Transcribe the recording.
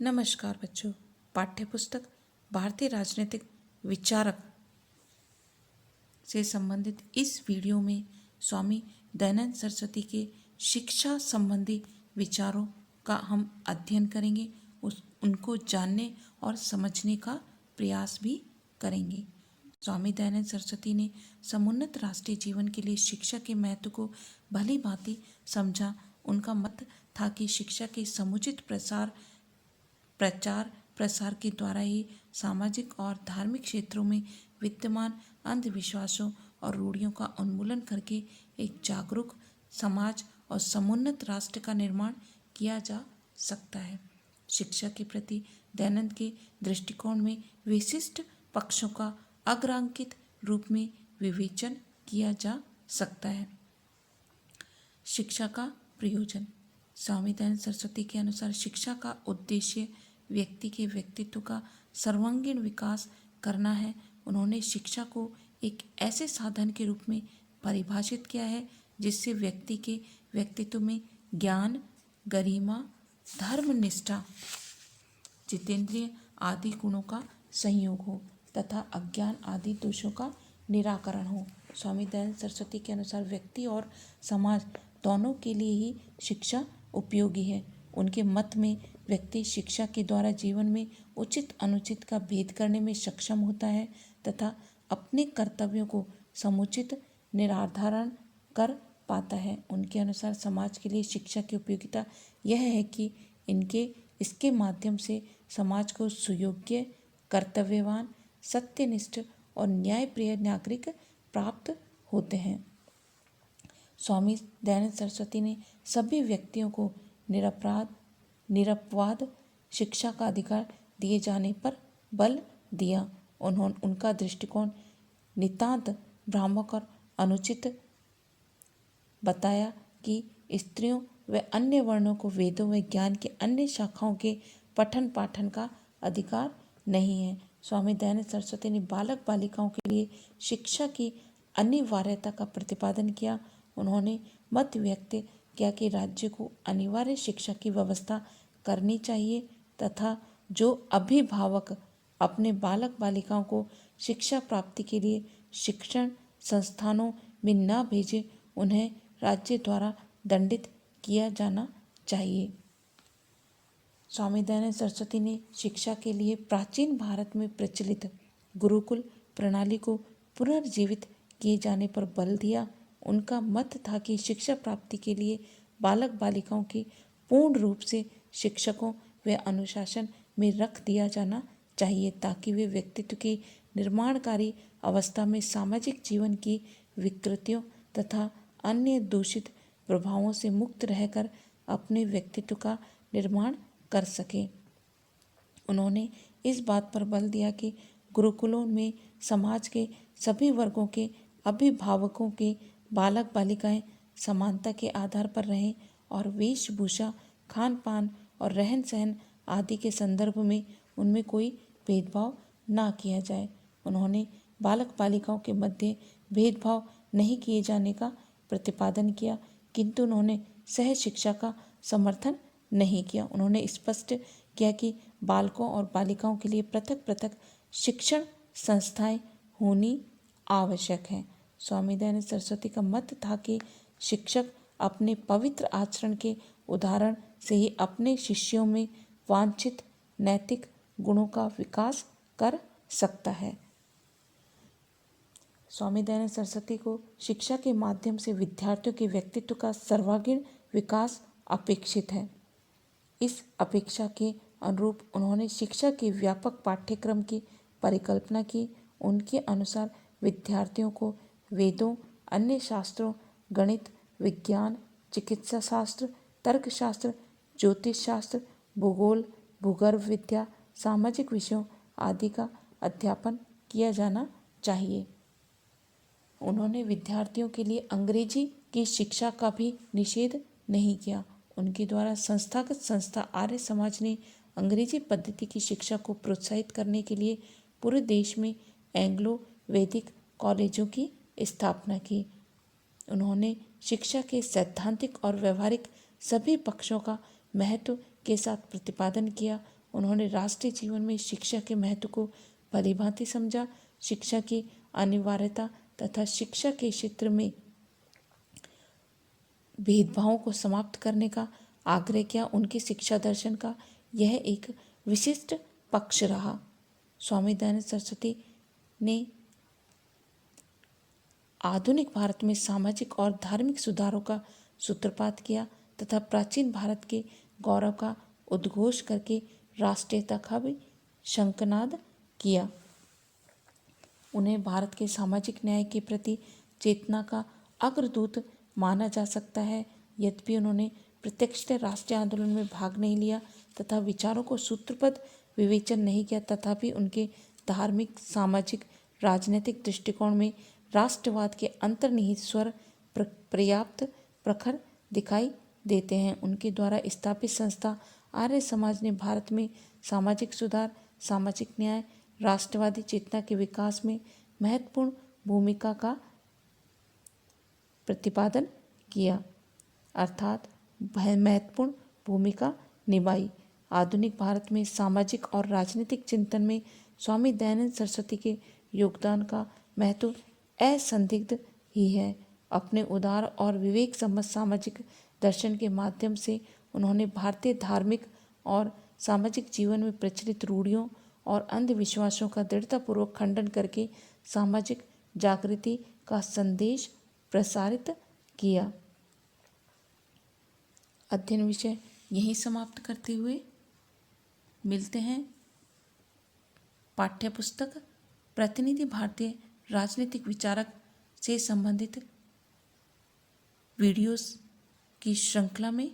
नमस्कार बच्चों। पाठ्यपुस्तक भारतीय राजनीतिक विचारक से संबंधित इस वीडियो में स्वामी दयानंद सरस्वती के शिक्षा संबंधी विचारों का हम अध्ययन करेंगे, उनको जानने और समझने का प्रयास भी करेंगे। स्वामी दयानंद सरस्वती ने समुन्नत राष्ट्रीय जीवन के लिए शिक्षा के महत्व को भली भांति समझा। उनका मत था कि शिक्षा के समुचित प्रचार प्रसार के द्वारा ही सामाजिक और धार्मिक क्षेत्रों में विद्यमान अंधविश्वासों और रूढ़ियों का उन्मूलन करके एक जागरूक समाज और समुन्नत राष्ट्र का निर्माण किया जा सकता है। शिक्षा के प्रति दयानंद के दृष्टिकोण में विशिष्ट पक्षों का अग्रांकित रूप में विवेचन किया जा सकता है। शिक्षा का प्रयोजन। स्वामी दयानंद सरस्वती के अनुसार शिक्षा का उद्देश्य व्यक्ति के व्यक्तित्व का सर्वांगीण विकास करना है। उन्होंने शिक्षा को एक ऐसे साधन के रूप में परिभाषित किया है जिससे व्यक्ति के व्यक्तित्व में ज्ञान, गरिमा, धर्मनिष्ठा, जितेंद्रिय आदि गुणों का संयोग हो तथा अज्ञान आदि दोषों का निराकरण हो। स्वामी दयानंद सरस्वती के अनुसार व्यक्ति और समाज दोनों के लिए ही शिक्षा उपयोगी है। उनके मत में व्यक्ति शिक्षा के द्वारा जीवन में उचित अनुचित का भेद करने में सक्षम होता है तथा अपने कर्तव्यों को समुचित निर्धारण कर पाता है। उनके अनुसार समाज के लिए शिक्षा की उपयोगिता यह है कि इसके माध्यम से समाज को सुयोग्य, कर्तव्यवान, सत्यनिष्ठ और न्यायप्रिय नागरिक प्राप्त होते हैं। स्वामी दयानंद सरस्वती ने सभी व्यक्तियों को निरपवाद शिक्षा का अधिकार दिए जाने पर बल दिया। उनका दृष्टिकोण नितांत भ्रामक और अनुचित बताया कि स्त्रियों व अन्य वर्णों को वेदों व ज्ञान के अन्य शाखाओं के पठन पाठन का अधिकार नहीं है। स्वामी दयानंद सरस्वती ने बालक बालिकाओं के लिए शिक्षा की अनिवार्यता का प्रतिपादन किया। उन्होंने मत व्यक्त किया कि राज्य को अनिवार्य शिक्षा की व्यवस्था करनी चाहिए तथा जो अभिभावक अपने बालक बालिकाओं को शिक्षा प्राप्ति के लिए शिक्षण संस्थानों में न भेजे, उन्हें राज्य द्वारा दंडित किया जाना चाहिए। स्वामी दयानंद सरस्वती ने शिक्षा के लिए प्राचीन भारत में प्रचलित गुरुकुल प्रणाली को पुनर्जीवित किए जाने पर बल दिया। उनका मत था कि शिक्षा प्राप्ति के लिए बालक बालिकाओं की पूर्ण रूप से शिक्षकों व अनुशासन में रख दिया जाना चाहिए ताकि वे व्यक्तित्व की निर्माणकारी अवस्था में सामाजिक जीवन की विकृतियों तथा अन्य दूषित प्रभावों से मुक्त रहकर अपने व्यक्तित्व का निर्माण कर सकें। उन्होंने इस बात पर बल दिया कि गुरुकुलों में समाज के सभी वर्गों के अभिभावकों के बालक बालिकाएं समानता के आधार पर रहें और वेशभूषा, खान पान और रहन सहन आदि के संदर्भ में उनमें कोई भेदभाव ना किया जाए। उन्होंने बालक बालिकाओं के मध्य भेदभाव नहीं किए जाने का प्रतिपादन किया, किंतु उन्होंने सह शिक्षा का समर्थन नहीं किया। उन्होंने स्पष्ट किया कि बालकों और बालिकाओं के लिए पृथक पृथक शिक्षण संस्थाएं होनी आवश्यक है। स्वामी दयानंद सरस्वती का मत था कि शिक्षक अपने पवित्र आचरण के उदाहरण से ही अपने शिष्यों में वांछित नैतिक गुणों का विकास कर सकता है। स्वामी दयानंद सरस्वती को शिक्षा के माध्यम से विद्यार्थियों के व्यक्तित्व का सर्वांगीण विकास अपेक्षित है। इस अपेक्षा के अनुरूप उन्होंने शिक्षा के व्यापक पाठ्यक्रम की परिकल्पना की। उनके अनुसार विद्यार्थियों को वेदों, अन्य शास्त्रों, गणित, विज्ञान, चिकित्सा शास्त्र, तर्कशास्त्र, ज्योतिष शास्त्र, भूगोल, भूगर्भ विद्या, सामाजिक विषयों आदि का अध्यापन किया जाना चाहिए। उन्होंने विद्यार्थियों के लिए अंग्रेजी की शिक्षा का भी निषेध नहीं किया। उनके द्वारा संस्थागत संस्था आर्य समाज ने अंग्रेजी पद्धति की शिक्षा को प्रोत्साहित करने के लिए पूरे देश में एंग्लो वैदिक कॉलेजों की स्थापना की। उन्होंने शिक्षा के सैद्धांतिक और व्यवहारिक सभी पक्षों का महत्व के साथ प्रतिपादन किया। उन्होंने राष्ट्रीय जीवन में शिक्षा के महत्व को भलीभांति समझा, शिक्षा की अनिवार्यता तथा शिक्षा के क्षेत्र में भेदभावों को समाप्त करने का आग्रह किया। उनके शिक्षा दर्शन का यह एक विशिष्ट पक्ष रहा। स्वामी दयानंद सरस्वती ने आधुनिक भारत में सामाजिक और धार्मिक सुधारों का सूत्रपात किया तथा प्राचीन भारत के गौरव का उद्घोष करके राष्ट्रीयता का भी शंखनाद किया। उन्हें भारत के सामाजिक न्याय के प्रति चेतना का अग्रदूत माना जा सकता है। यद्यपि उन्होंने प्रत्यक्षतः राष्ट्रीय आंदोलन में भाग नहीं लिया तथा विचारों को सूत्रबद्ध विवेचन नहीं किया, तथापि उनके धार्मिक, सामाजिक, राजनीतिक दृष्टिकोण में राष्ट्रवाद के अंतर्निहित स्वर पर्याप्त प्रखर दिखाई देते हैं। उनके द्वारा स्थापित संस्था आर्य समाज ने भारत में सामाजिक सुधार, सामाजिक न्याय, राष्ट्रवादी चेतना के विकास में महत्वपूर्ण भूमिका का प्रतिपादन किया, अर्थात महत्वपूर्ण भूमिका निभाई। आधुनिक भारत में सामाजिक और राजनीतिक चिंतन में स्वामी दयानंद सरस्वती के योगदान का महत्व असंदिग्ध ही है। अपने उदार और विवेक सम्मत सामाजिक दर्शन के माध्यम से उन्होंने भारतीय धार्मिक और सामाजिक जीवन में प्रचलित रूढ़ियों और अंधविश्वासों का दृढ़तापूर्वक खंडन करके सामाजिक जागृति का संदेश प्रसारित किया। अध्ययन विषय यहीं समाप्त करते हुए मिलते हैं पाठ्यपुस्तक प्रतिनिधि भारतीय राजनीतिक विचारक से संबंधित वीडियोस की श्रृंखला में।